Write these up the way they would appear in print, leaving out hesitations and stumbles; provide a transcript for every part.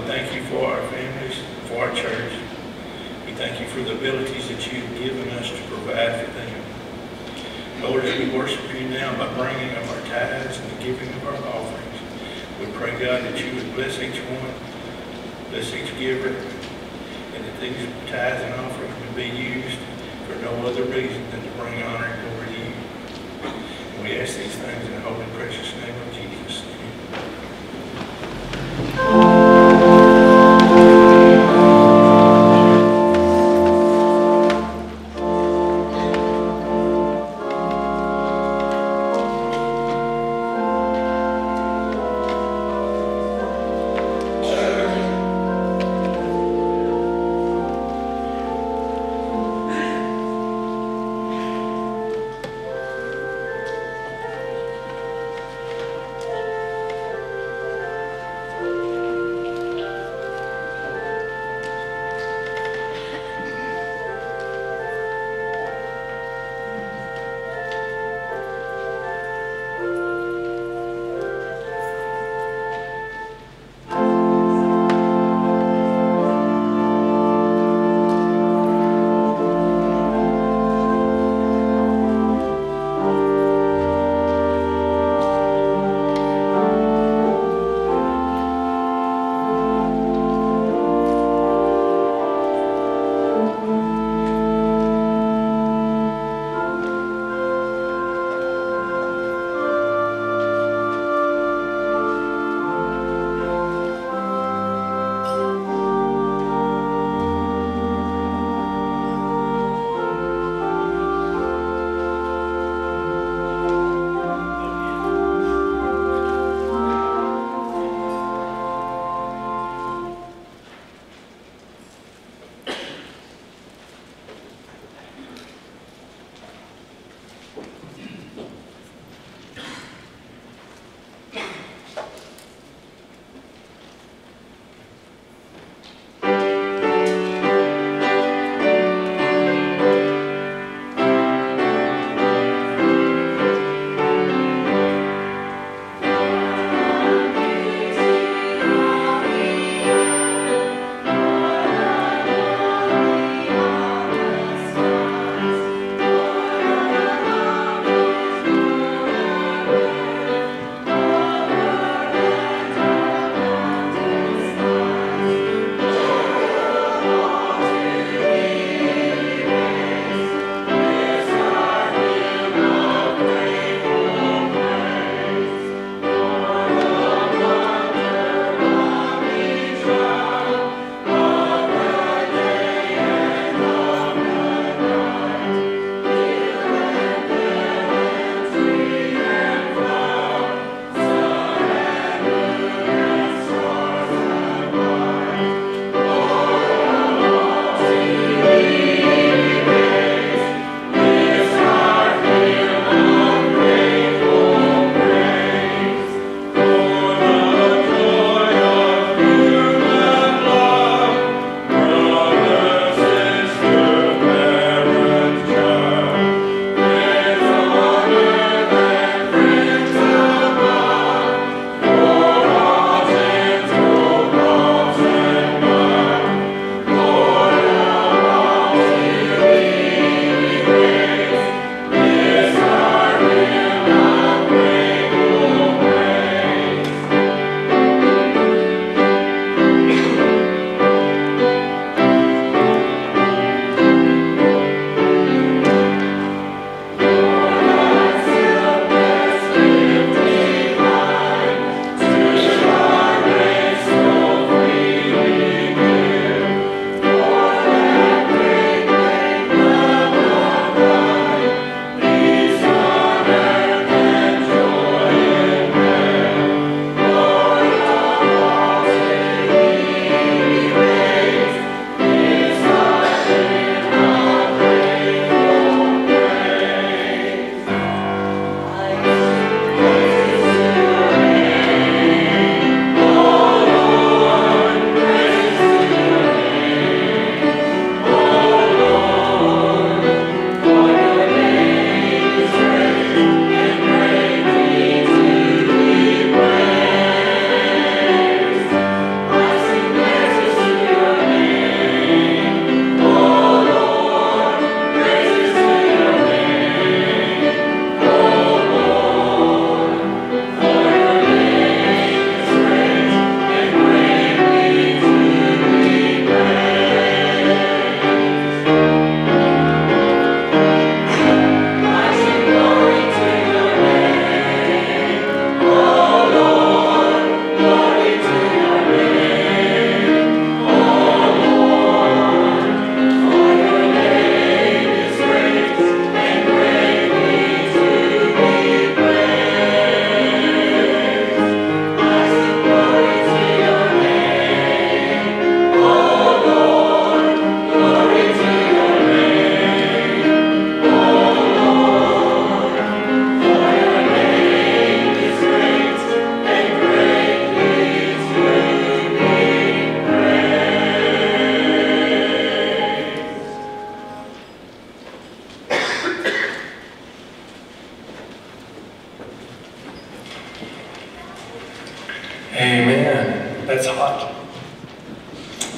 we thank you for our families, for our church. We thank you for the abilities that you've given us to provide for them. Lord, as we worship you now by bringing of our tithes and the giving of our offerings, we pray, God, that you would bless each one, bless each giver, and that these tithes and offerings would be used for no other reason than to bring honor and glory to you. And we ask these things in the holy and precious name of Jesus.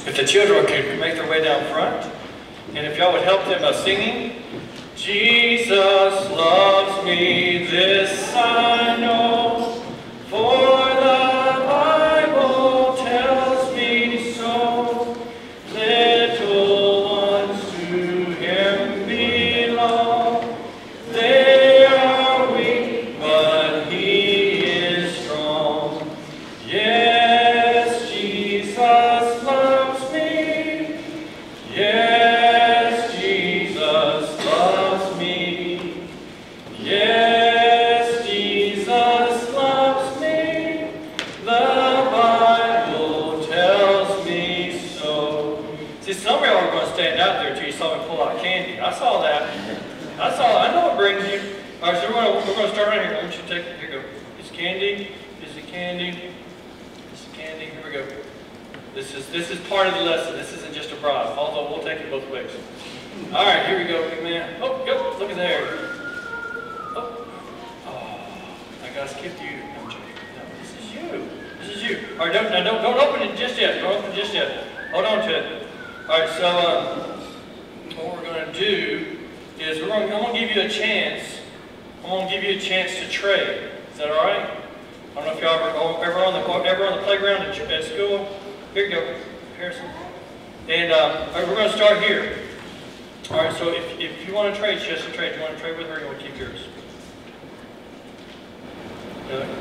If the children could make their way down front, and if y'all would help them by singing, Jesus loves me, this I know, for the Bible tells me so. Little ones to Him belong. They are weak, but He is strong. Yes, Jesus loves me. Yes, Jesus loves me. Yes, Jesus loves me. The Bible tells me so. See, some of y'all are going to stand out there until you saw me pull out candy. I saw that. I know it brings you. All right, so we're going to start right here. I want you to take, here we go. It's candy. This is candy. This is candy. Here we go. This is part of the lesson. This isn't just a bribe, although we'll take it both ways. All right, here we go, big man. Oh, go, look at there. Oh, I gotta skip you. No, this is you. This is you. All right, don't open it just yet. Don't open it just yet. Hold on to it. All right, so what we're gonna do is I'm gonna give you a chance. I'm gonna give you a chance to trade. Is that all right? I don't know if y'all ever on the playground at school. Here you go, Harrison. And all right, we're going to start here. All right, so if you want to trade, she has to trade. You want to trade with her, or you want to keep yours?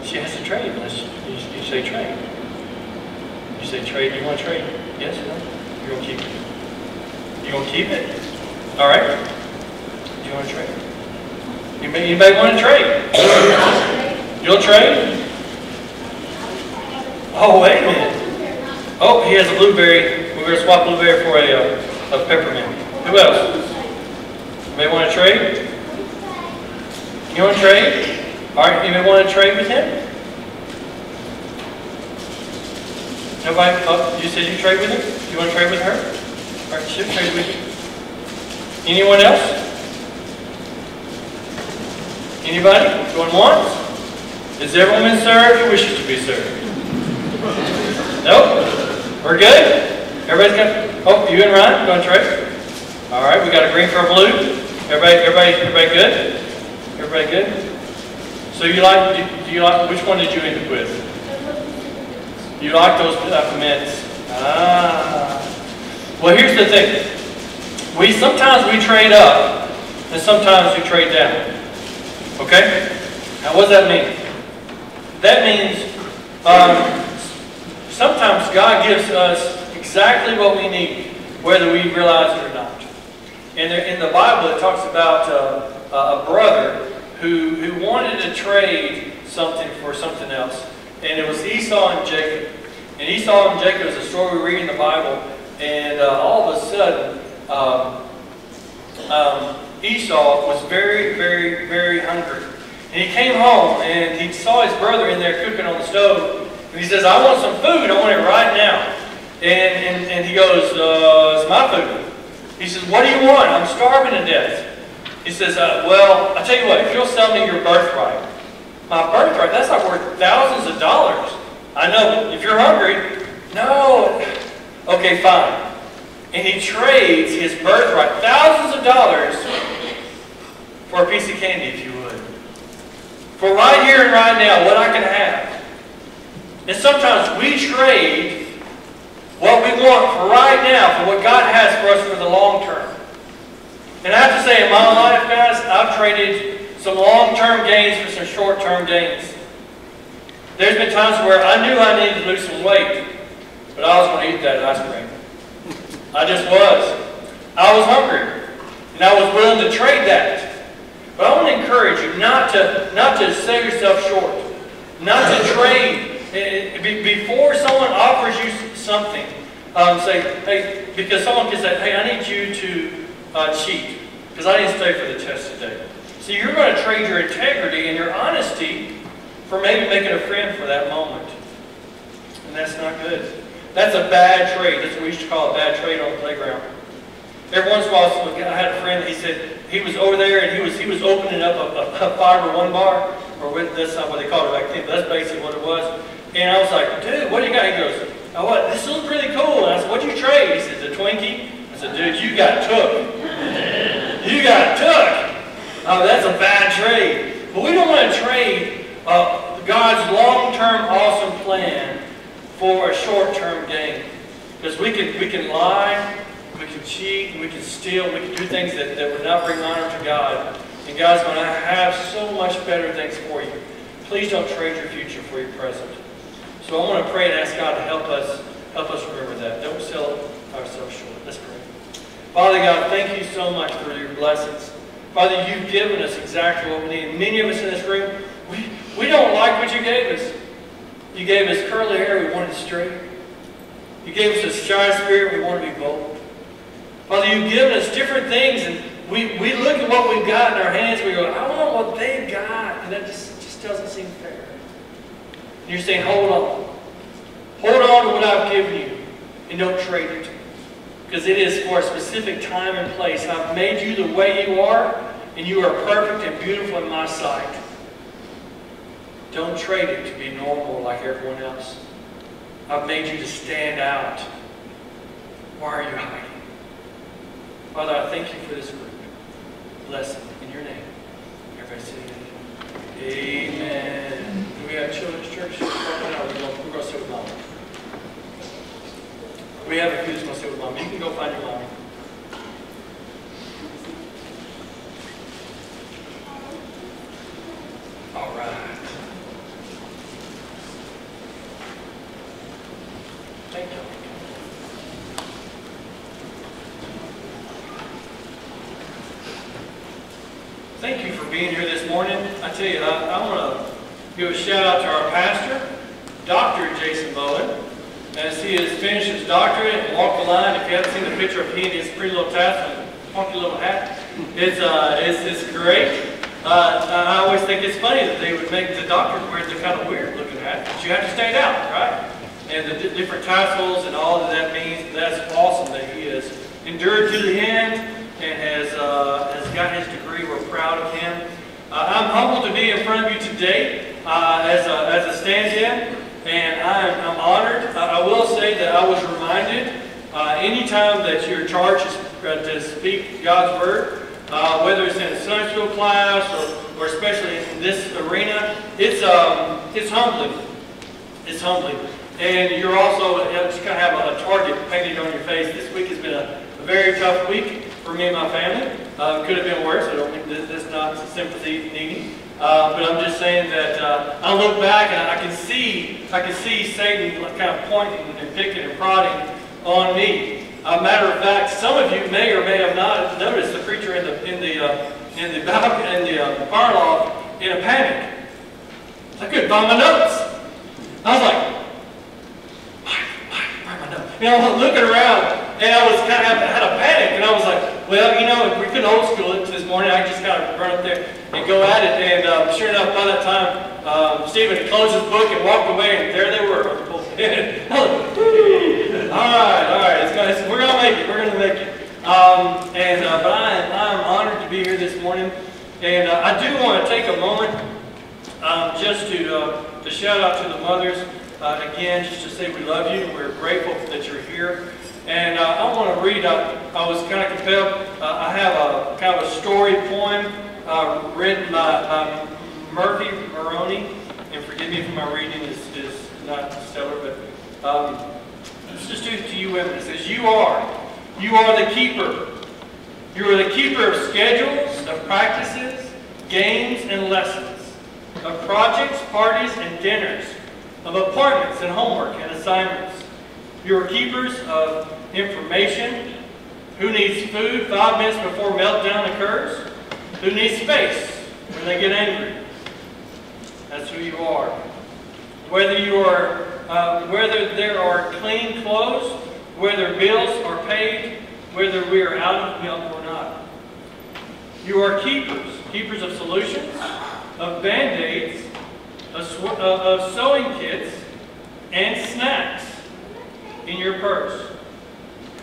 She has to trade unless you say trade. You say trade. You want to trade? Yes or no? You're going to keep it. You going to keep it? All right. Do you want to trade? Anybody want to trade? You'll trade? Oh, wait a minute. Oh, he has a blueberry. We're going to swap blueberry for a peppermint. Who else? Anybody want to trade? You want to trade? All right, anybody want to trade with him? Nobody? Oh, you said you trade with him? You want to trade with her? All right, she'll trade with you. Anyone else? Anybody? Going once? Is everyone been served who wishes to be served? Nope. We're good? Everybody's got, oh, you and Ryan going to trade? All right, we got a green for a blue. Everybody good? Everybody good? So do you like, which one did you end up with? You like those mints? Well, here's the thing. Sometimes we trade up, and sometimes we trade down. Okay? Now, what does that mean? That means sometimes God gives us exactly what we need, whether we realize it or not. And in the Bible, it talks about a brother who wanted to trade something for something else. And it was Esau and Jacob. And Esau and Jacob is a story we read in the Bible. And all of a sudden, Esau was very, very, very hungry. And he came home and he saw his brother in there cooking on the stove. And he says, I want some food. I want it right now. And he goes, it's my food. He says, what do you want? I'm starving to death. He says, well, I'll tell you what, if you'll sell me your birthright. My birthright, that's not worth thousands of dollars. I know, but if you're hungry, no. Okay, fine. And he trades his birthright, thousands of dollars, for a piece of candy, if you would. For right here and right now, what I can have. And sometimes we trade what we want for right now for what God has for us for the long term. And I have to say, in my life, guys, I've traded some long-term gains for some short-term gains. There's been times where I knew I needed to lose some weight, but I was going to eat that ice cream. I just was. I was hungry, and I was willing to trade that. But I want to encourage you not to sell yourself short, not to trade. Before someone offers you something, say, hey, because someone can say, hey, I need you to cheat, because I didn't stay for the test today. So you're going to trade your integrity and your honesty for maybe making a friend for that moment. And that's not good. That's a bad trade. That's what we used to call a bad trade on the playground. Every once in a while, I had a friend that he said he was over there and he was opening up a Fiber One bar, or that's not what they called it back then, but that's basically what it was. And I was like, dude, what do you got? He goes, oh, what? This looks really cool. And I said, what what'd you trade? He says, a Twinkie. I said, dude, you got took. You got took. Oh, that's a bad trade. But we don't want to trade God's long-term awesome plan for a short-term gain. Because we can lie, we can cheat, we can steal, we can do things that would not bring honor to God. And God's going to have so much better things for you. Please don't trade your future for your present. So I want to pray and ask God to help us remember that. Don't sell ourselves short. Let's pray. Father God, thank you so much for your blessings. Father, you've given us exactly what we need. Many of us in this room, we don't like what you gave us. You gave us curly hair, we wanted it straight. You gave us a shy spirit, we want to be bold. Father, you've given us different things, and we look at what we've got in our hands, and we go, I want what they've got, and that just doesn't seem fair. And you're saying, hold on. Hold on to what I've given you, and don't trade it. Because it is for a specific time and place. I've made you the way you are, and you are perfect and beautiful in my sight. Don't trade it to be normal like everyone else. I've made you to stand out. Why are you hiding? Father, I thank you for this group. Bless them in your name. Everybody say amen. Do we have children's church? No, we're going to sit with Mom. We have a few that's going to sit with Mom. You can go find your mommy. All right. Thank you. Thank you for being here this morning. I tell you, I want to give a shout out to our pastor, Dr. Jason Bowen, as he has finished his doctorate and walked the line. If you haven't seen the picture of he and his pretty little tassel and funky little hat, it's great. I always think it's funny that they would make the doctors wear the kind of weird looking hat, but you have to stand out, right? And the different tassels and all that means, that's awesome that he has endured to the end and has got his degree. We're proud of him. I'm humbled to be in front of you today as a stand-in, and I'm honored. I will say that I was reminded anytime that you're charged to speak God's word, whether it's in a Sunday school class or especially in this arena, it's humbling. It's humbling. And you're also just kind of have a target painted on your face. This week has been a very tough week for me and my family. Could have been worse. I don't think this is not sympathy needing. But I'm just saying that I look back and I can see Satan kind of pointing and picking and prodding on me. Matter of fact, some of you may or may have not noticed the preacher in the fire loft in a panic. I couldn't find my notes. I was like, where are my notes? You know, I was looking around, and I was kind of had a panic, and I was like, well, you know, if we couldn't old school it this morning, I just kind of run up there and go at it. And sure enough, by that time, Stephen had closed his book and walked away, and there they were on the pulpit. All right, we're going to make it. We're going to make it. But I'm honored to be here this morning, and I do want to take a moment just to shout out to the mothers again, just to say we love you. We're grateful that you're here, and I want to read. I was kind of compelled. I have a kind of a story poem written by Murphy Maroney, and forgive me if my reading is not stellar, but. Let's just do it to you women. It says, you are the keeper. You are the keeper of schedules, of practices, games, and lessons, of projects, parties, and dinners, of appointments and homework and assignments. You are keepers of information. Who needs food 5 minutes before meltdown occurs? Who needs space when they get angry? That's who you are. Whether there are clean clothes, whether bills are paid, whether we are out of milk or not. You are keepers of solutions, of Band-Aids, of sewing kits, and snacks in your purse.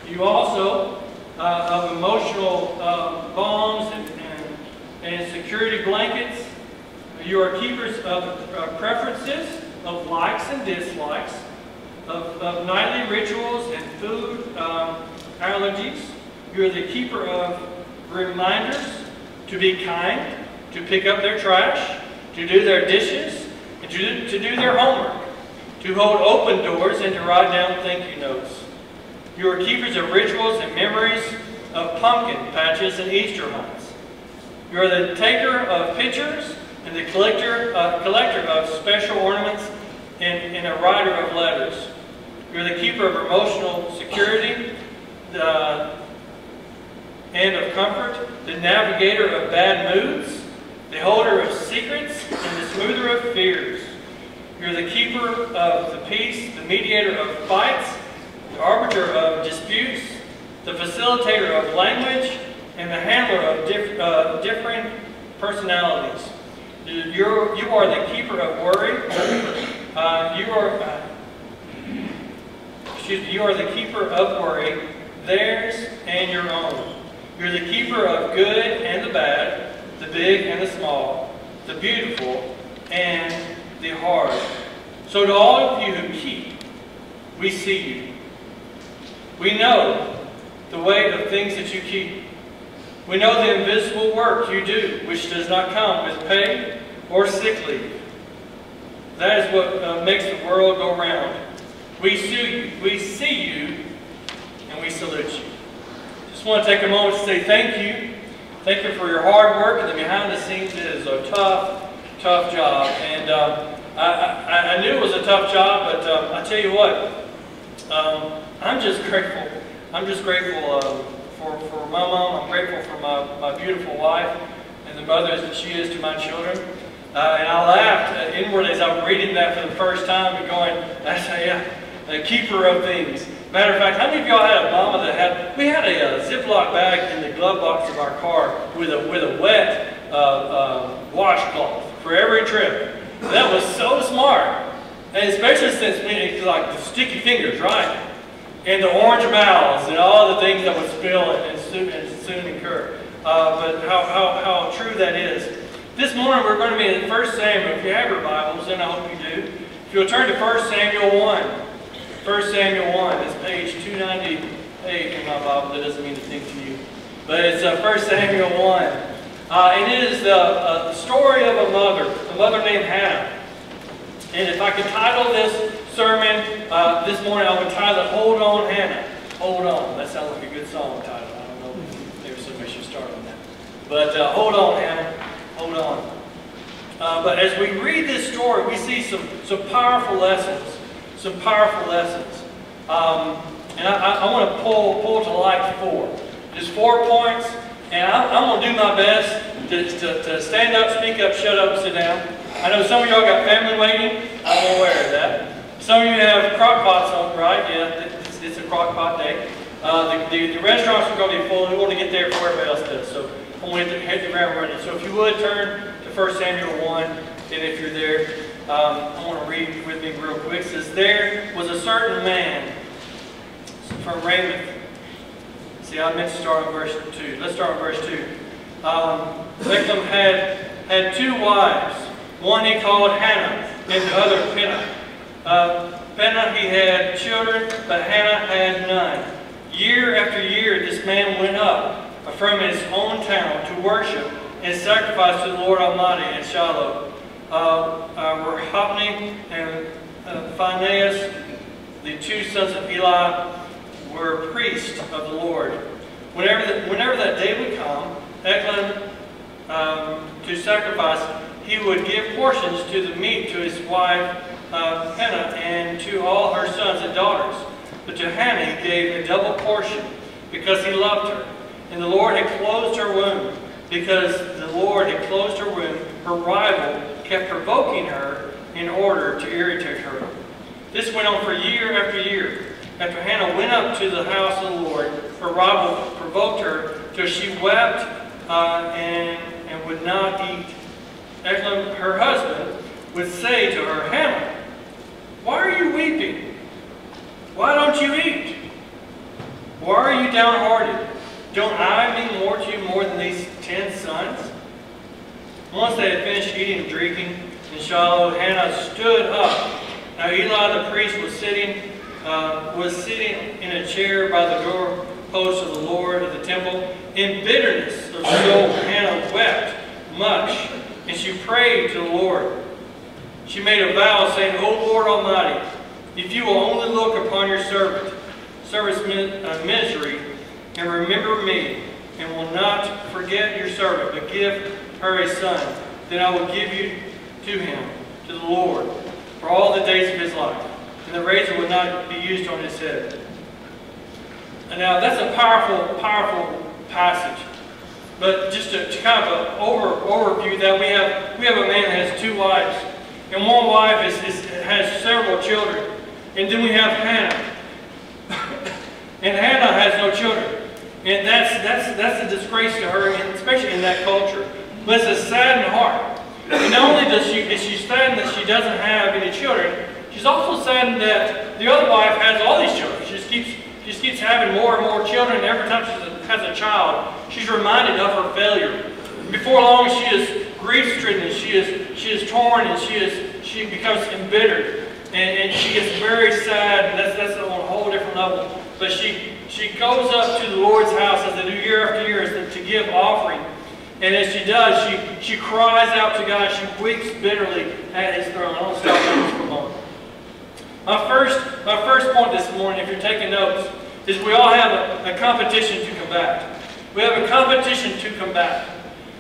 You also of emotional bombs and security blankets. You are keepers of preferences, of likes and dislikes, of nightly rituals and food allergies. You are the keeper of reminders to be kind, to pick up their trash, to do their dishes, and to do their homework, to hold open doors and to write down thank you notes. You are keepers of rituals and memories of pumpkin patches and Easter hunts. You are the taker of pictures and the collector of special ornaments and a writer of letters. You are the keeper of emotional security and of comfort, the navigator of bad moods, the holder of secrets, and the smoother of fears. You're the keeper of the peace, the mediator of fights, the arbiter of disputes, the facilitator of language, and the handler of differing personalities. You are the keeper of worry. You are the keeper of worry, theirs and your own. You're the keeper of good and the bad, the big and the small, the beautiful and the hard. So to all of you who keep, we see you. We know the weight of things that you keep. We know the invisible work you do, which does not come with pay or sick leave. That is what makes the world go round. We see you, and we salute you. Just want to take a moment to say thank you. Thank you for your hard work, and the behind the scenes. It is a tough job. And I knew it was a tough job, but I tell you what, I'm just grateful. I'm just grateful for my mom. I'm grateful for my beautiful wife and the mothers that she is to my children. And I laughed inwardly as I was reading that for the first time and going, yeah, the keeper of things. Matter of fact, how many of y'all had a mama that we had a Ziploc bag in the glove box of our car with a wet washcloth for every trip. That was so smart. And especially since it's like the sticky fingers, right? And the orange mouths and all the things that would spill and soon incur. But how true that is. This morning we're going to be in 1 Samuel. If you have your Bibles, and I hope you do. If you'll turn to 1 Samuel 1. 1 Samuel 1. It's page 298 in my Bible. That doesn't mean anything to you. But it's 1 Samuel 1. And it is the story of a mother named Hannah. And if I could title this sermon this morning, I would title it, Hold On, Hannah. Hold On. That sounds like a good song title. I don't know. Maybe somebody should start on that. But hold on, Hannah. Hold on. But as we read this story, we see some powerful lessons. Some powerful lessons. And I want to pull to light 4. Just 4 points. And I'm going to do my best to stand up, speak up, shut up, sit down. I know some of y'all got family waiting. I'm aware of that. Some of you have crock pots on, right? Yeah, it's a crock pot day. The restaurants are going to be full. We want to get there before everybody else does. So I'm going to hit the ground running. So if you would turn to 1 Samuel 1, and if you're there, I want to read with me real quick. It says, there was a certain man from Ramoth. See, I meant to start on verse 2. Let's start on verse 2. Bethlehem had 2 wives. One he called Hannah, and the other Peninnah. Peninnah he had children, but Hannah had none. Year after year this man went up from his own town to worship and sacrifice to the Lord Almighty at Shiloh. Were Hophni and Phinehas, the 2 sons of Eli, were priests of the Lord. Whenever that day would come, Eglon to sacrifice, he would give portions to the meat to his wife Peninnah and to all her sons and daughters. But to Hannah he gave a double portion because he loved her. And the Lord had closed her womb. Because the Lord had closed her womb, her rival kept provoking her in order to irritate her. This went on for year after year. After Hannah went up to the house of the Lord, her rival provoked her till she wept and would not eat. Eglon, her husband, would say to her, Hannah, why are you weeping? Why don't you eat? Why are you downhearted? Don't I mean more to you more than these 10 sons? Once they had finished eating and drinking in Shiloh, Hannah stood up. Now Eli the priest was sitting was sitting in a chair by the doorpost of the Lord of the temple. In bitterness of soul, Hannah wept much, and she prayed to the Lord. She made a vow, saying, O Lord Almighty, if you will only look upon your servant's misery, and remember me, and will not forget your servant, but give her a son, then I will give you to him, to the Lord, for all the days of his life, and the razor will not be used on his head. And now that's a powerful, powerful passage. But just to kind of overview that, we have a man that has 2 wives, and one wife has several children, and then we have Hannah, and Hannah has no children, and that's a disgrace to her, and especially in that culture. But it's a saddened heart. And not only is she saddened that she doesn't have any children, she's also saddened that the other wife has all these children. She just keeps having more and more children, and every time she has a child, she's reminded of her failure. Before long, she is grief-stricken, she is torn, and she becomes embittered, and she gets very sad. And that's on a whole different level. But she goes up to the Lord's house, as they do year after year, to give offering. And as she does, she cries out to God. She weeps bitterly at His throne. I don't stop there for a moment. My first point this morning, if you're taking notes, is we all have a competition to combat. We have a competition to combat.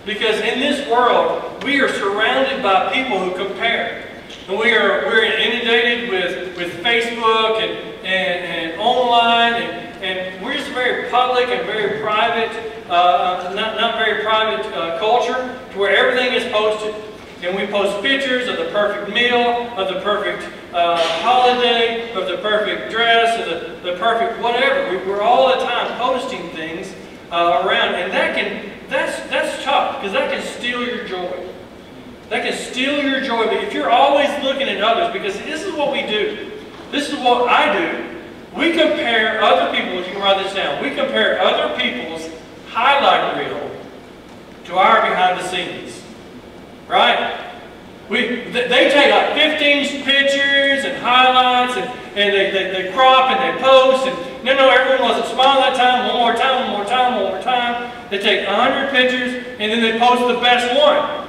Because in this world, we are surrounded by people who compare. And we're inundated with Facebook and online, and we're just very public and very private, not very private culture, to where everything is posted. And we post pictures of the perfect meal, of the perfect holiday, of the perfect dress, of the perfect whatever. We're all the time posting things around, and that's tough, because that can steal your joy. That can steal your joy. But if you're always looking at others, because this is what we do. This is what I do. We compare other people, you can write this down, we compare other people's highlight reel to our behind the scenes. Right? They take like 15 pictures and highlights, and they crop and they post, and no, everyone wasn't smiling that time, one more time. They take 100 pictures, and then they post the best one.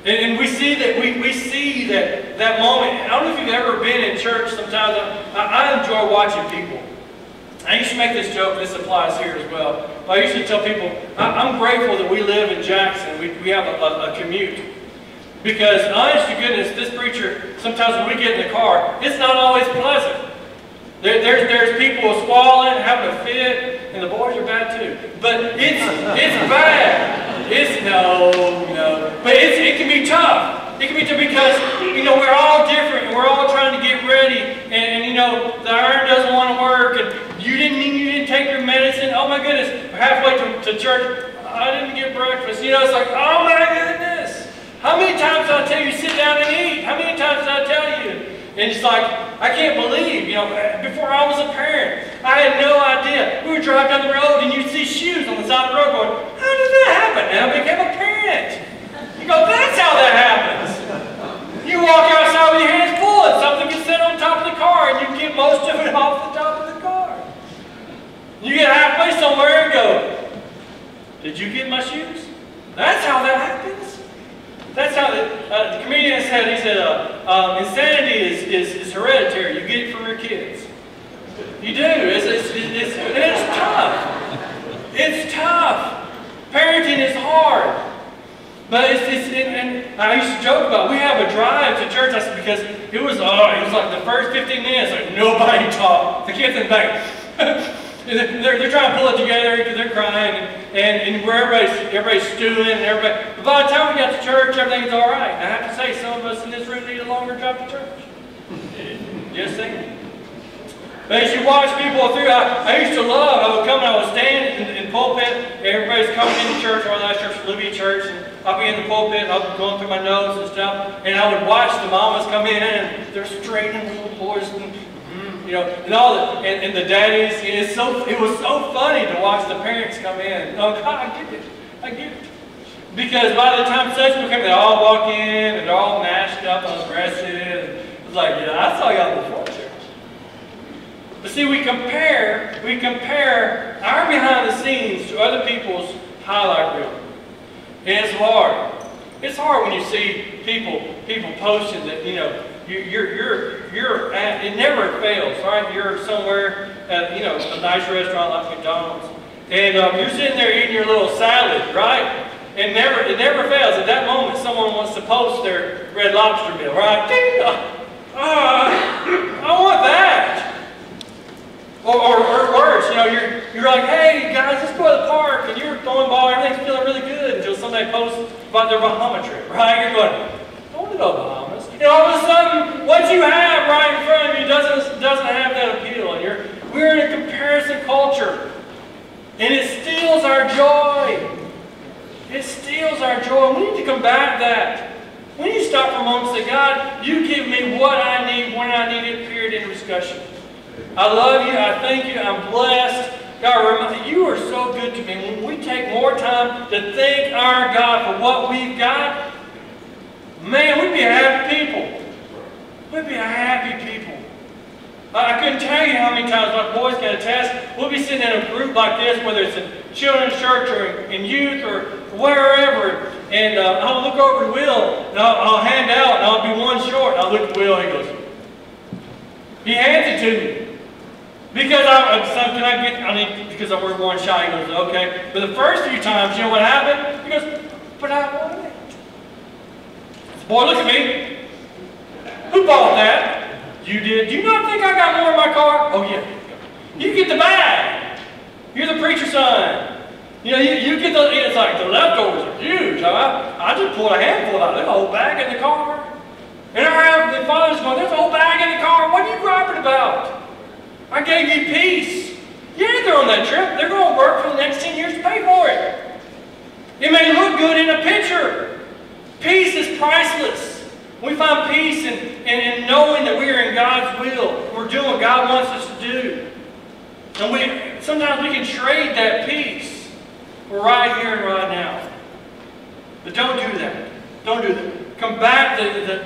And we see that moment. I don't know if you've ever been in church sometimes. I enjoy watching people. I used to make this joke, this applies here as well. I used to tell people, I'm grateful that we live in Jackson. We have a commute. Because honest to goodness, this preacher, sometimes when we get in the car, it's not always pleasant. There's people squalling, having a fit, and the boys are bad too. But it's bad. But it can be tough. It can be tough because, we're all different, and we're all trying to get ready, and the iron doesn't want to work, and you didn't take your medicine. Oh my goodness, halfway to church, I didn't get breakfast. It's like, oh my goodness. How many times did I tell you to sit down and eat? How many times did I tell you? And it's like, I can't believe, before I was a parent, I had no idea. We would drive down the road and you'd see shoes on the side of the road going, how did that happen? And I became a parent. You go, that's how that happens. You walk outside with your hands full and something gets set on top of the car and you get most of it off the top of the car. You get halfway somewhere and go, did you get my shoes? That's how that happens. That's how the comedian said, he said, insanity is hereditary. You get it from your kids. You do. It's tough. It's tough. Parenting is hard. But and I used to joke about, we have a drive to church. I said, because it was like the first 15 minutes, like nobody talked. The kids in the back. They're trying to pull it together because they're crying, and where everybody's stewing, and but by the time we got to church, everything's all right. I have to say, some of us in this room need a longer drive to church. Just saying. But as you watch people through, I used to love, I would come and I would stand in the pulpit, everybody's coming into church, our last church, Libya Church, and I'll be in the pulpit, and I'll be going through my notes and stuff, and I would watch the mamas come in, and they're straightening little boys, and all that, and the daddies. It was so funny to watch the parents come in. Oh God, I get it. Because by the time Sunday school came, they all walk in and they're all mashed up and aggressive. It was like, I saw y'all before church. But see, we compare our behind the scenes to other people's highlight reel. And it's hard. It's hard when you see people posting that, you know, you're at, it never fails, right? You're somewhere at, you know, a nice restaurant like McDonald's, and you're sitting there eating your little salad, right? And it never fails. At that moment, someone wants to post their Red Lobster meal, right? I want that. Or worse, you know, you're like, hey guys, let's go to the park, and you're throwing ball, everything's feeling really good until somebody posts about their Bahama trip, right? You're going, I want to go to Bahamas. And all of a sudden, what you have right in front of you doesn't have that appeal. And we're in a comparison culture, and it steals our joy. It steals our joy. We need to combat that. We need to stop for a moment and say, God, you give me what I need when I need it, period, in discussion. I love you. I thank you. I'm blessed. God, you are so good to me. When we take more time to thank our God for what we've got, man, we'd be a happy people. We'd be a happy people. I couldn't tell you how many times my boys can attest. We'll be sitting in a group like this, whether it's in children's church or in youth or wherever, and I'll look over to Will, and I'll hand out, and I'll be one short. And I'll look at Will, and he goes, he hands it to me. Because because we're going shy. He goes, okay. But the first few times, you know what happened? He goes, but I want it. Boy, look at me. Who bought that? You did. Do you not think I got more in my car? Oh, yeah. You get the bag. You're the preacher's son. You know, you get the, it's like the leftovers are huge. I just pulled a handful out. There's a whole bag in the car. And our Heavenly Father's going, there's a whole bag in the car. What are you griping about? I gave you peace. Yeah, they're on that trip. They're going to work for the next 10 years to pay for it. It may look good in a picture. Peace is priceless. We find peace in knowing that we are in God's will. We're doing what God wants us to do. And sometimes we can trade that peace for right here and right now. But don't do that. Don't do that. Combat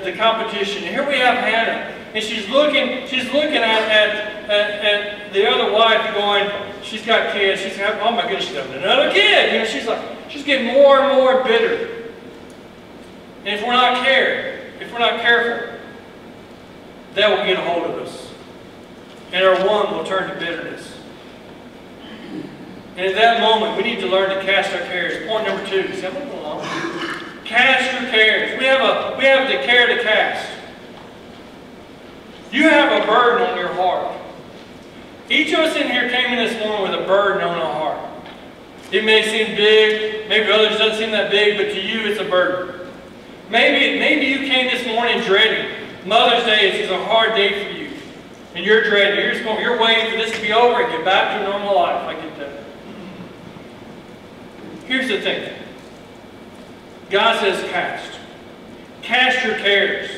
the competition. And here we have Hannah. And she's looking at the other wife going, she's got kids. She's having, oh my goodness, she's having another kid. You know, she's getting more and more bitter. And if we're not careful, that will get a hold of us. And our one will turn to bitterness. And at that moment, we need to learn to cast our cares. Point number 2. See, I'm moving along. Cast your cares. We have the care to cast. You have a burden on your heart. Each of us in here came in this morning with a burden on our heart. It may seem big, maybe others doesn't seem that big, but to you it's a burden. Maybe you came this morning dreading. Mother's Day is a hard day for you. And you're dreading. You're waiting for this to be over and get back to normal life. I get that. Here's the thing. God says cast. Cast your cares.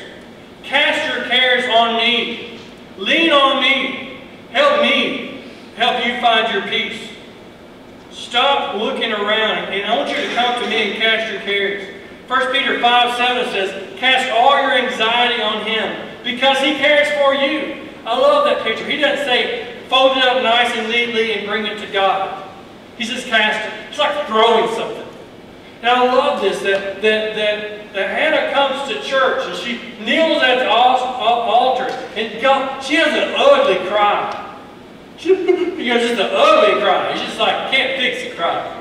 Cast your cares on me. Lean on me. Help me. Help you find your peace. Stop looking around. And I want you to come to me and cast your cares. 1 Peter 5:7 says, cast all your anxiety on Him because He cares for you. I love that picture. He doesn't say, fold it up nice and neatly and bring it to God. He says cast it. It's like throwing something. And I love this, that Hannah comes to church and she kneels at the altar and God, she has an ugly cry. Because it's an ugly cry. It's just like, can't fix the cry.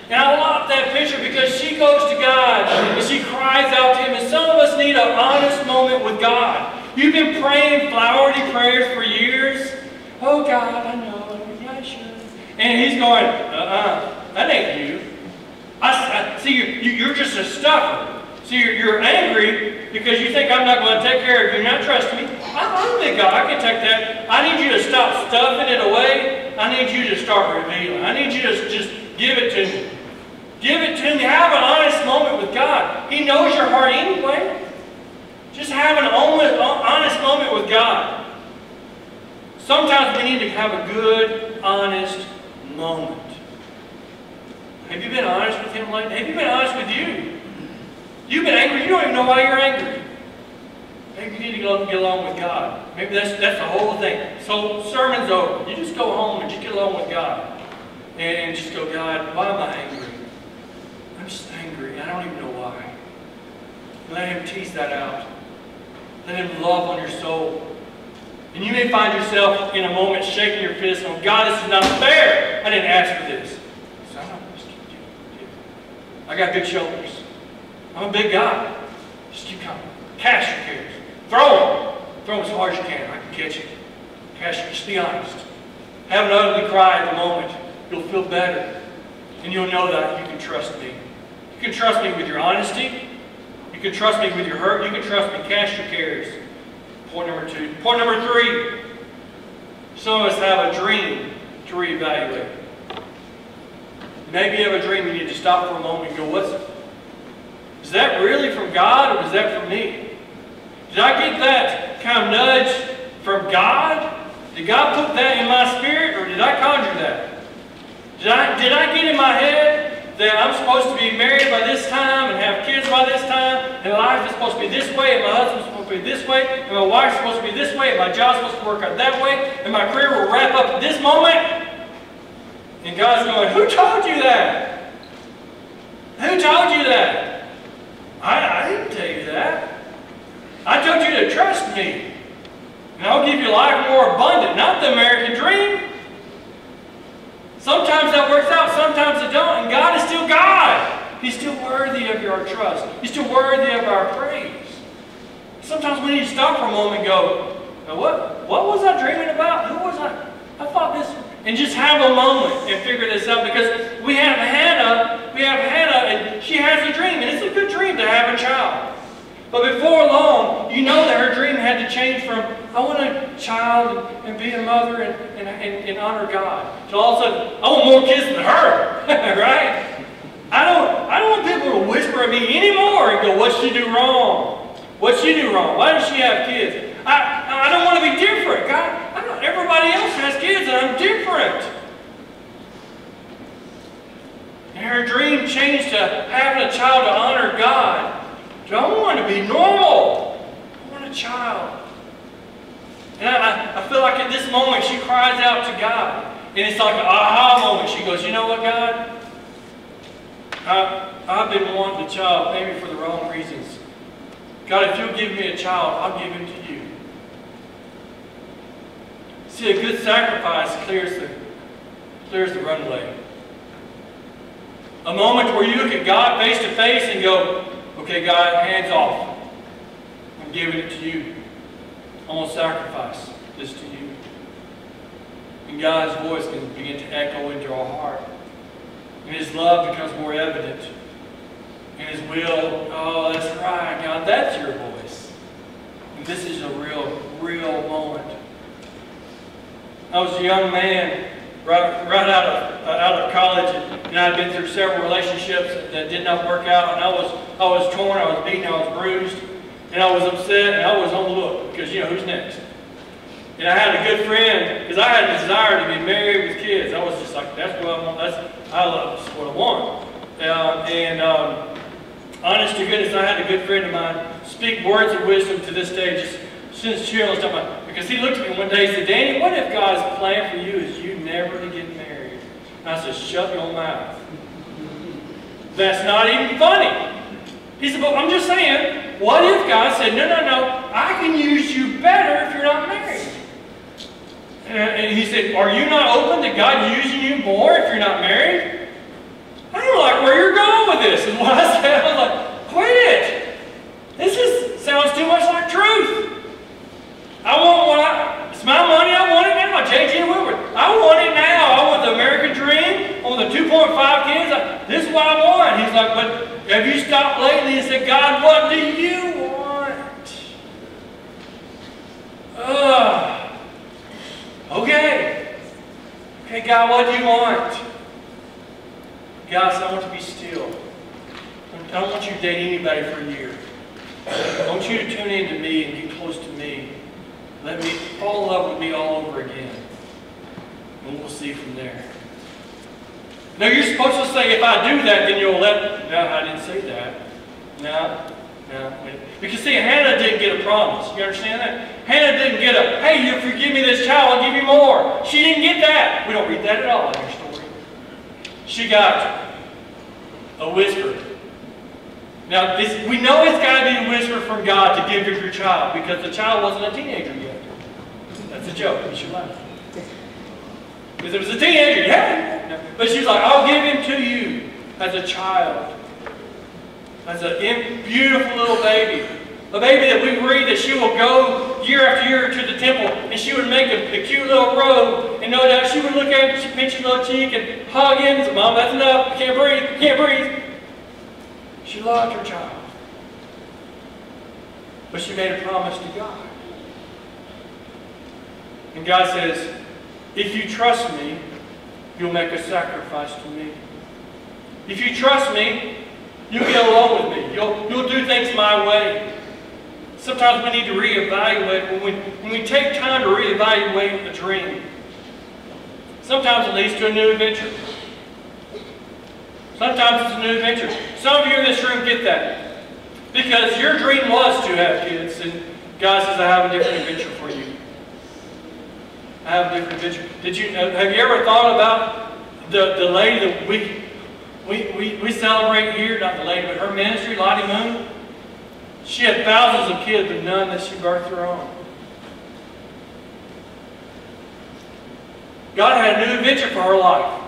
And I love that picture because she goes to God and she cries out to Him. And some of us need an honest moment with God. You've been praying flowery prayers for years. Oh God, I know, yeah, I should. And He's going, that ain't you. I see, you're just a stuffer. See, you're angry because you think I'm not going to take care of you. You're not trusting me. I'm the God. I can take that. I need you to stop stuffing it away. I need you to start revealing. I need you to just give it to me. Give it to me. Have an honest moment with God. He knows your heart anyway. Just have an honest moment with God. Sometimes we need to have a good, honest moment. Have you been honest with Him lately? Have you been honest with you? You've been angry. You don't even know why you're angry. Maybe you need to get along with God. Maybe that's the whole thing. So sermon's over. You just go home and just get along with God. And just go, God, why am I angry? I'm just angry. I don't even know why. Let Him tease that out. Let Him love on your soul. And you may find yourself in a moment shaking your fist and going, God, this is not fair. I didn't ask for this. So I got big shoulders. I'm a big guy. Just keep coming. Cast your cares. Throw them. Throw them as hard as you can. I can catch it. Cast it. Just be honest. Have an ugly cry at the moment. You'll feel better. And you'll know that you can trust me. You can trust me with your honesty. You can trust me with your hurt. You can trust me. Cast your cares. Point number 2. Point number 3. Some of us have a dream to reevaluate. Maybe you have a dream you need to stop for a moment and go, is that really from God or is that from me? Did I get that kind of nudge from God? Did God put that in my spirit or did I conjure that? Did I get in my head that I'm supposed to be married by this time and have kids by this time, and life is supposed to be this way, and my husband's supposed to be this way, and my wife's supposed to be this way, and my job's supposed to work out that way, and my career will wrap up at this moment? And God's going, who told you that? Who told you that? I didn't tell you that. I told you to trust me. And I'll give you life more abundant, not the American dream. Sometimes that works out, sometimes it don't. And God is still God. He's still worthy of your trust. He's still worthy of our praise. Sometimes we need to stop for a moment and go, what was I dreaming about? Who was I? I thought this. And just have a moment and figure this out, because we have Hannah, and she has a dream, and it's a good dream to have a child. But before long, you know that her dream had to change from, I want a child and be a mother and honor God, to all of a sudden, I want more kids than her, right? I don't want people to whisper at me anymore and go, what'd she do wrong? What'd she do wrong? Why does she have kids? I don't want to be different. God, everybody else has kids and I'm different. And her dream changed to having a child to honor God. I don't want to be normal. I want a child. And I feel like at this moment she cries out to God. And it's like an aha moment. She goes, you know what, God? I've been wanting a child, maybe for the wrong reasons. God, if you'll give me a child, I'll give him to you. See, a good sacrifice clears the runway. A moment where you look at God face to face and go, okay, God, hands off. I'm giving it to you. I'm going to sacrifice this to you. And God's voice can begin to echo into our heart. And His love becomes more evident. And His will, oh, that's right, God, that's your voice. And this is a real moment. I was a young man right out of college, and I'd been through several relationships that did not work out, and I was torn, I was beaten, I was bruised, and I was upset, and I was on the look, because, you know, who's next? And I had a good friend, because I had a desire to be married with kids. I was just like, that's what I want, I love, that's what I want. Honest to goodness, I had a good friend of mine speak words of wisdom to this day, just since Cheryl was talking about, because he looked at me one day and said, Danny, what if God's plan for you is you never to get married? And I said, shut your mouth. That's not even funny. He said, well, I'm just saying, what if God said, no, I can use you better if you're not married? And he said, are you not open to God using you more if you're not married? I don't like where you're going with this, is what I said. I was like, quit it. This sounds too much like truth. It's my money, I want it now. J.J. Woodward, I want it now. I want the American dream. I want the 2.5 kids. This is what I want. He's like, but have you stopped lately and said, God, what do you want? Okay, God, what do you want? God said, I want to be still. I don't want you to date anybody for a year. I want you to tune in to me and get close to me. Let me fall in love with me all over again. And we'll see from there. Now you're supposed to say, if I do that, then you'll let... No, I didn't say that. No. Because see, Hannah didn't get a promise. You understand that? Hannah didn't get a, hey, you forgive me this child, I'll give you more. She didn't get that. We don't read that at all in her story. She got a whisper. Now, we know it's got to be a whisper from God to give you your child, because the child wasn't a teenager yet. That's a joke. You should laugh. Because it was a teenager, yeah. No. But she's like, I'll give him to you as a child. As a beautiful little baby. A baby that we read that she will go year after year to the temple, and she would make a cute little robe, and no doubt she would look at him, she'd pinch his little cheek and hug him and say, Mom, that's enough, I can't breathe, I can't breathe. She loved her child. But she made a promise to God. And God says, if you trust me, you'll make a sacrifice to me. If you trust me, you'll get along with me. You'll do things my way. Sometimes we need to reevaluate. When we take time to reevaluate a dream, sometimes it leads to a new adventure. Sometimes it's a new adventure. Some of you in this room get that. Because your dream was to have kids, and God says, I have a different adventure for you. I have a different adventure. Have you ever thought about the lady that we celebrate here, not the lady, but her ministry, Lottie Moon? She had thousands of kids, but none that she birthed her own. God had a new adventure for her life.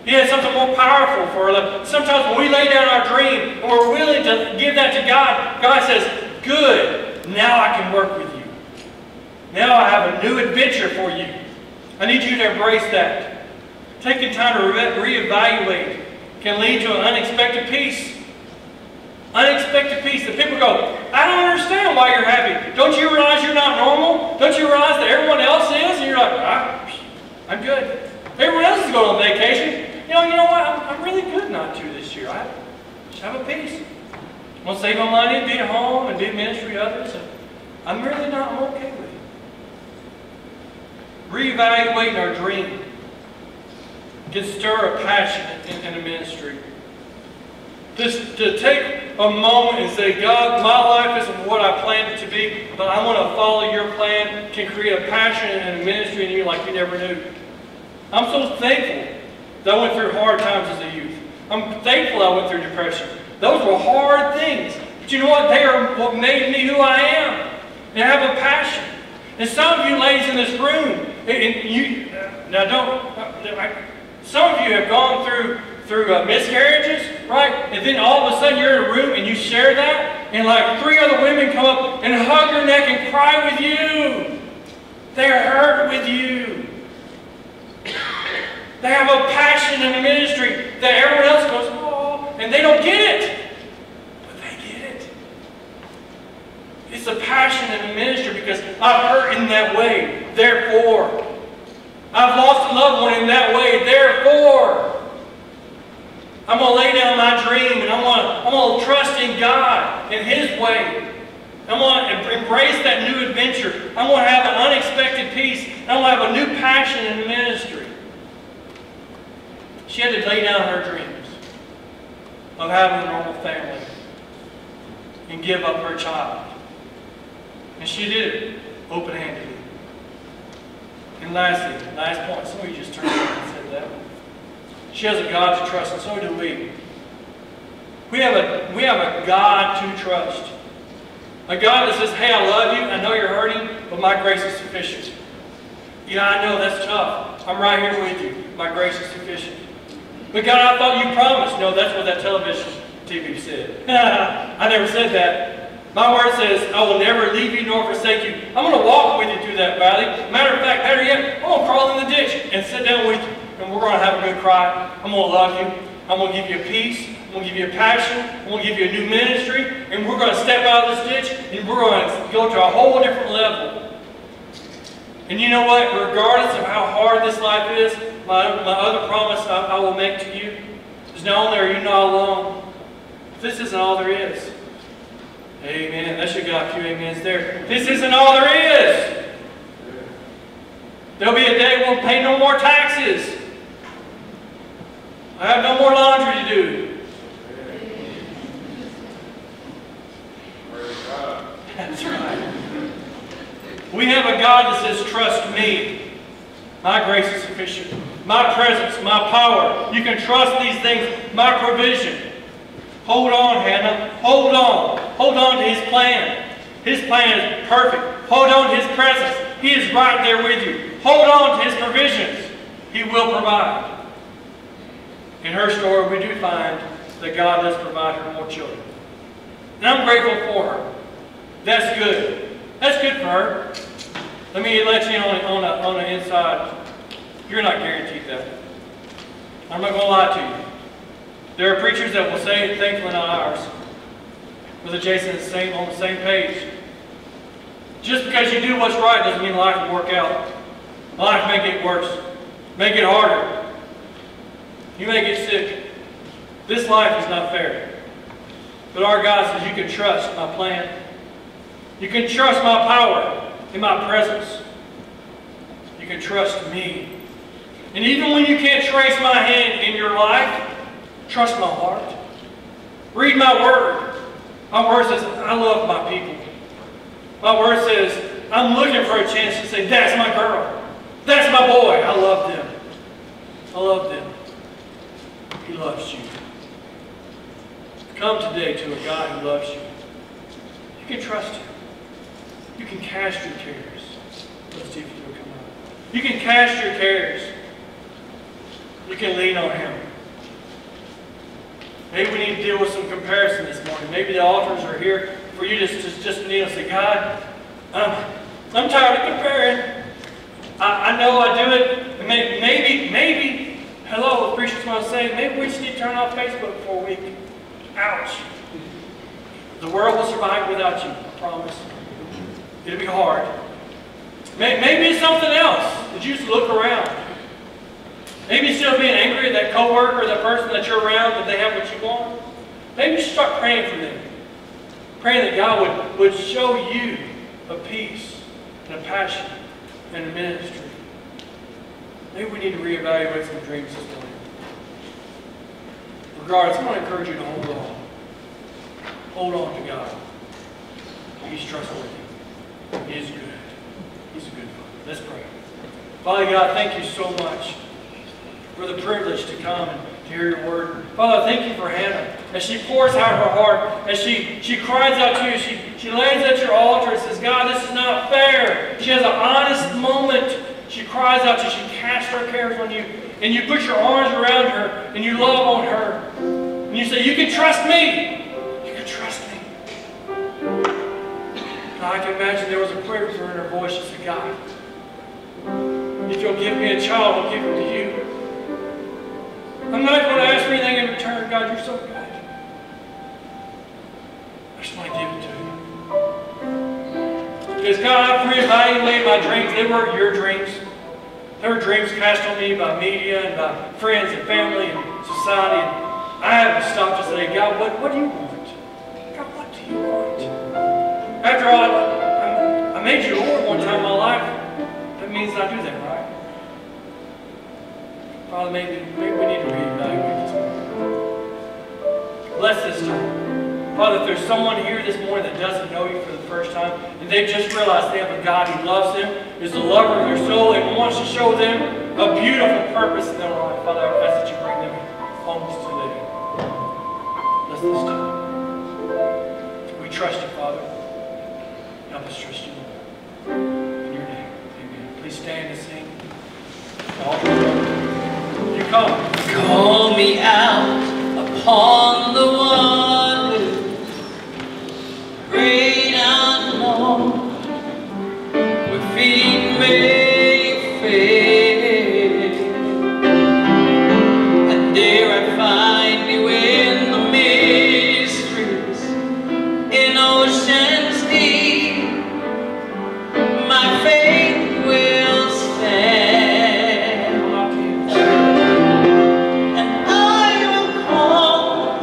He had something more powerful for her life. Sometimes when we lay down our dream and we're willing to give that to God, God says, good, now I can work with you. Now I have a new adventure for you. I need you to embrace that. Taking time to reevaluate can lead to an unexpected peace. Unexpected peace. That people go, I don't understand why you're happy. Don't you realize you're not normal? Don't you realize that everyone else is? And you're like, I'm good. Everyone else is going on vacation. You know what? I'm really good not to this year. I just have a peace. I'm going to save my money and be at home and be ministry to others. And I'm really not, I'm okay with it. Reevaluating our dream can stir a passion in a ministry. Just to take a moment and say, God, my life isn't what I planned it to be, but I want to follow your plan, can create a passion and a ministry in you like you never knew. I'm so thankful that I went through hard times as a youth. I'm thankful I went through depression. Those were hard things. But you know what? They are what made me who I am. And I have a passion. And some of you ladies in this room, some of you have gone through miscarriages, right? And then all of a sudden you're in a room and you share that, and like 3 other women come up and hug your neck and cry with you. They're hurt with you. They have a passion in the ministry that everyone else goes, oh, and they don't get it. But they get it. It's a passion in the ministry because I've hurt in that way. Therefore, I've lost a loved one in that way. Therefore, I'm going to lay down my dream and I'm going to trust in God in His way. I'm going to embrace that new adventure. I'm going to have an unexpected peace. I'm going to have a new passion in the ministry. She had to lay down her dreams of having a normal family and give up her child. And she did it open-handedly. And lastly, last point, some of you just turned around and said that. She has a God to trust, and so do we. We have a God to trust. A God that says, hey, I love you, I know you're hurting, but my grace is sufficient. Yeah, I know that's tough. I'm right here with you. My grace is sufficient. But God, I thought you promised. No, that's what that television TV said. I never said that. My word says, I will never leave you nor forsake you. I'm going to walk with you through that valley. Matter of fact, better yet, I'm going to crawl in the ditch and sit down with you. And we're going to have a good cry. I'm going to love you. I'm going to give you a peace. I'm going to give you a passion. I'm going to give you a new ministry. And we're going to step out of this ditch and we're going to go to a whole different level. And you know what? Regardless of how hard this life is, my other promise I will make to you is not only are you not alone, this isn't all there is. Amen. That should got a few amens there. This isn't all there is. There'll be a day we'll pay no more taxes. I have no more laundry to do. That's right. We have a God that says, trust me. My grace is sufficient. My presence, my power. You can trust these things. My provision. Hold on, Hannah. Hold on. Hold on to His plan. His plan is perfect. Hold on to His presence. He is right there with you. Hold on to His provisions. He will provide. In her story, we do find that God does provide her more children. And I'm grateful for her. That's good. That's good for her. Let me let you in on the inside. You're not guaranteed that. I'm not going to lie to you. There are preachers that will say thankfully not ours. Brother Jason is on the same page. Just because you do what's right doesn't mean life will work out. Life may get worse. May get harder. You may get sick. This life is not fair. But our God says you can trust my plan. You can trust my power in my presence. You can trust me. And even when you can't trace my hand in your life, trust my heart. Read my word. My word says, I love my people. My word says, I'm looking for a chance to say, that's my girl. That's my boy. I love them. I love them. He loves you. Come today to a God who loves you. You can trust Him. You can cast your cares. Let's see if He'll come out. You can cast your cares. You can lean on Him. Maybe we need to deal with some comparison this morning. Maybe the altars are here for you to just kneel and say, God, I'm tired of comparing. I know I do it. Maybe, hello, the preachers want to say, maybe we just need to turn off Facebook for a week. Ouch. The world will survive without you, I promise. It'll be hard. Maybe it's something else that you just look around. Maybe instead of being angry at that coworker or that person that you're around that they have what you want, maybe you start praying for them. Praying that God would show you a peace and a passion and a ministry. Maybe we need to reevaluate some dreams this morning. Regardless, I want to encourage you to hold on. Hold on to God. He's trustworthy. He is good. He's a good Father. Let's pray. Father God, thank you so much for the privilege to come and to hear your word. Father, thank you for Hannah. As she pours out her heart, as she cries out to you, she lays at your altar and says, God, this is not fair. She has an honest moment. She cries out to you. She casts her cares on you. And you put your arms around her and you love on her. And you say, you can trust me. You can trust me. Now, I can imagine there was a quiver in her voice. She said, God, if you'll give me a child, I'll give him to you. I'm not going to ask for anything in return. God, you're so good. I just want to give it to you. Because God, I've reevaluated my dreams. They weren't your dreams. They were dreams cast on me by media and by friends and family and society. And I had to stop to say, God, what do you want? God, what do you want? After all, I made you Lord one time in my life. That means I do that, right? Father, maybe we need to reevaluate this morning. Bless this time. Father, if there's someone here this morning that doesn't know you for the first time, and they've just realized they have a God who loves them, is the lover of their soul, and wants to show them a beautiful purpose in their life, Father, I ask that you bring them home today. Bless this time. We trust you, Father. Help us trust you. In your name, amen. Please stand and sing. You come. Call me out upon the waters, great unknown, where feet may fail, and there I find you in the mysteries, in oceans deep. My faith will stand. And I will call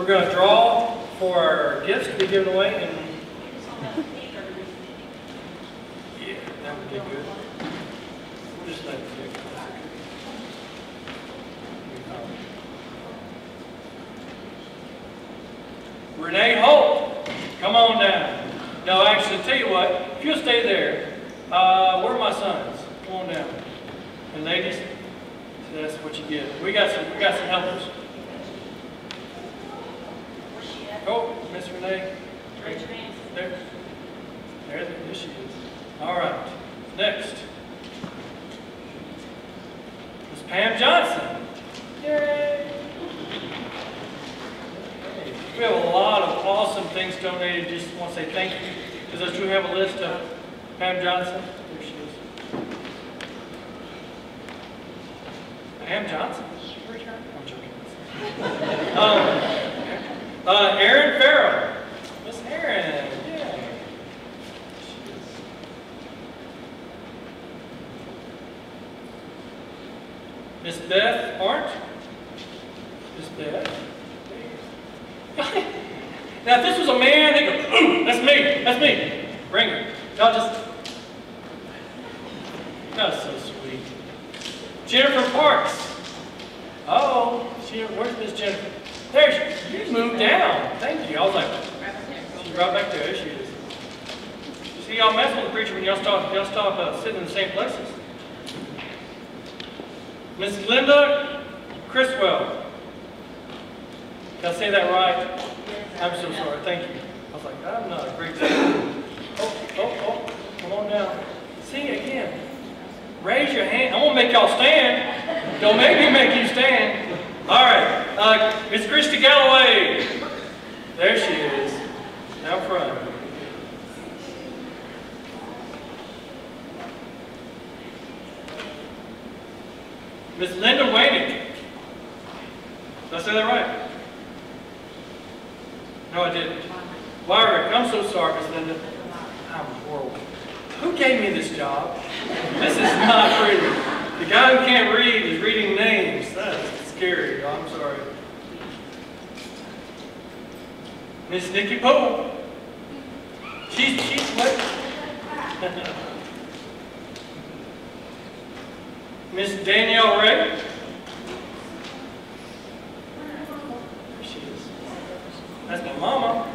going to draw for our gifts to be given away. And yeah, that would be good. We'll just let it do. Renee Holt, come on down. No, actually, tell you what, if you'll stay there, where are my sons? Come on down. And ladies, so that's what you get. We got some helpers. Oh, Miss Renee. There she is. All right. Next. Miss Pam Johnson. Yay. We have a lot of awesome things donated. Just want to say thank you, because I do have a list of Pam Johnson. There she is. Pam Johnson? I'm joking. Erin Farrell. Miss Erin. Yeah. Miss Beth Arndt. Miss Beth. Now, if this was a man, he'd go, ooh, that's me, that's me. Bring her. Y'all just, that's so sweet. Jennifer Parks. Uh-oh, where's Miss Jennifer? There she is. You moved down. Thank you. I was like, she's right back there. There she is. See, y'all mess with the preacher when y'all stop sitting in the same places. Miss Linda Criswell. Did I say that right? I'm so sorry. Thank you. I was like, I'm not a great singer. Oh, come on down. Sing it again. Raise your hand. I'm going to make y'all stand. Don't make me make you stand. All right. Miss Christy Galloway. There she is. Out front. Miss Linda Waynick. Did I say that right? No, I didn't. Lyric, I'm so sorry, Miss Linda. I'm horrible. Who gave me this job? This is not pretty. The guy who can't read is reading names. That's scary. Oh, I'm sorry. Miss Nikki Pope. She's what? Miss Danielle Ray. There she is. That's my mama.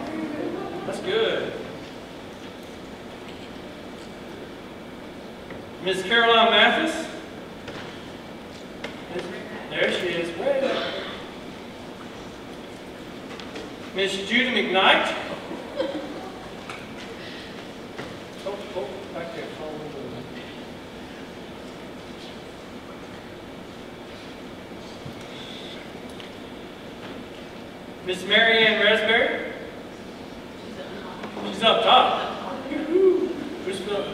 That's good. Miss Caroline Mathis. There she is. Way up. Miss Judy McKnight. Oh, back there. Miss Mary Ann Raspberry. She's up top. Who's Phil?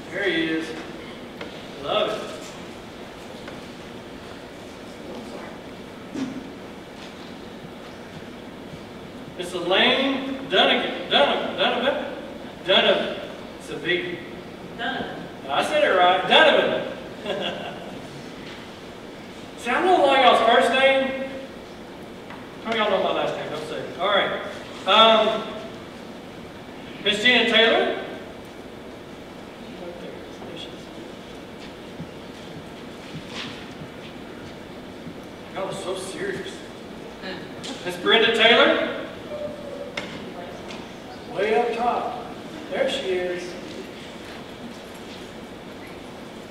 There he is. Love it. Miss Elaine Donovan. It's a B. Donovan. I said it right. Donovan. See, I don't like y'all's first name. How many of y'all know my last name? Don't say it. All right. Miss Gina Taylor. Y'all are so serious. Miss Brenda Taylor. Way up top. There she is.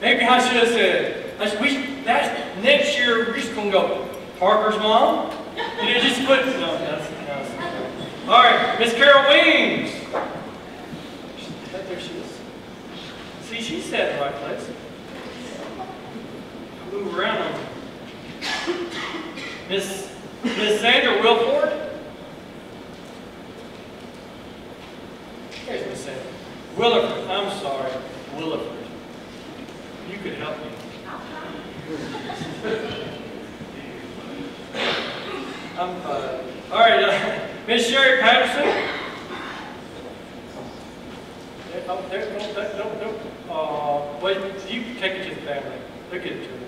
Maybe I should have said, that's next year we're just going to go, Parker's mom? You know, just put, no, that's all right, Miss Carol Weems. There she is. See, she sat in the right place. Move around on her. Miss Sandra Wilford. There's Miss Sandra. Williford, I'm sorry, Williford. You could help me. I'm fine. All right, Miss Sherry Patterson. Oh, there, no. Wait, you take it to the family. They'll get it to them.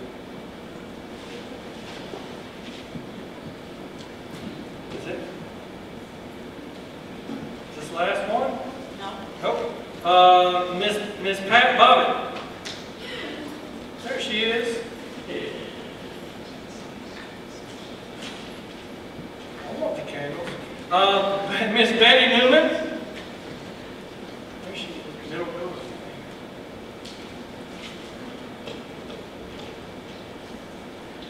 Miss Pat Bobbitt. There she is. I want the candles. Miss Betty Newman. There she is. Middle girl.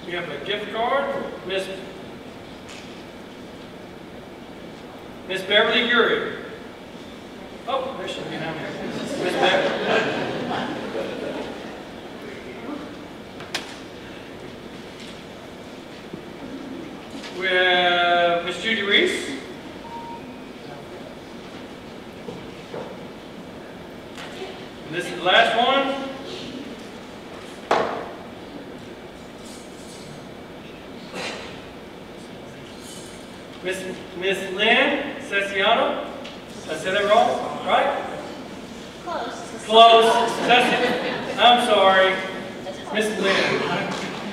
We have a gift card. Miss Beverly Gurry. Oh, there she is. Miss Beverly. We have Miss Judy Reese. And this is the last one. Miss Lynn Sessiano. Did I say that wrong? Right? Close. Close. I'm sorry. Miss Lynn.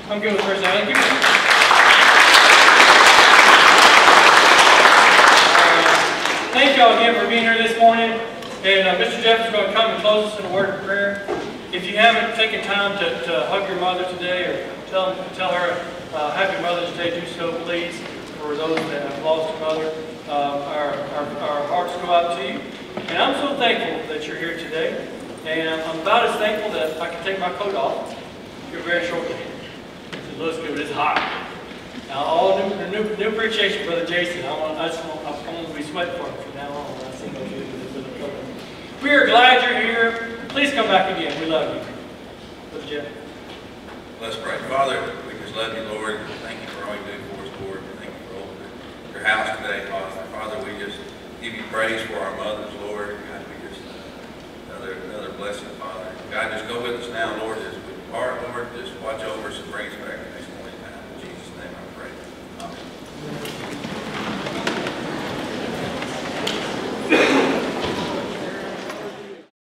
I'm good with first name. Thank y'all again for being here this morning. And Mr. Jeff is going to come and close us in a word of prayer. If you haven't taken time to hug your mother today or tell her Happy Mother's Day, do so please. For those that have lost a mother, our hearts go out to you. And I'm so thankful that you're here today. And I'm about as thankful that I can take my coat off here very shortly. It looks good, it's hot. Now, all new appreciation, Brother Jason. I'm going to be sweating for him from now on when I see those videos with the coat. We are glad you're here. Please come back again. We love you. Brother Jeff. Let's pray. Father, we just love you, Lord. Thank you for all you do for us, Lord. Thank you for opening your house today, Father. Father, we just give you praise for our mothers, Lord. God, we just another blessing, Father. God, just go with us now, Lord, as we depart, Lord. Just watch over us and bring us back the next morning time. In Jesus' name I pray. Amen.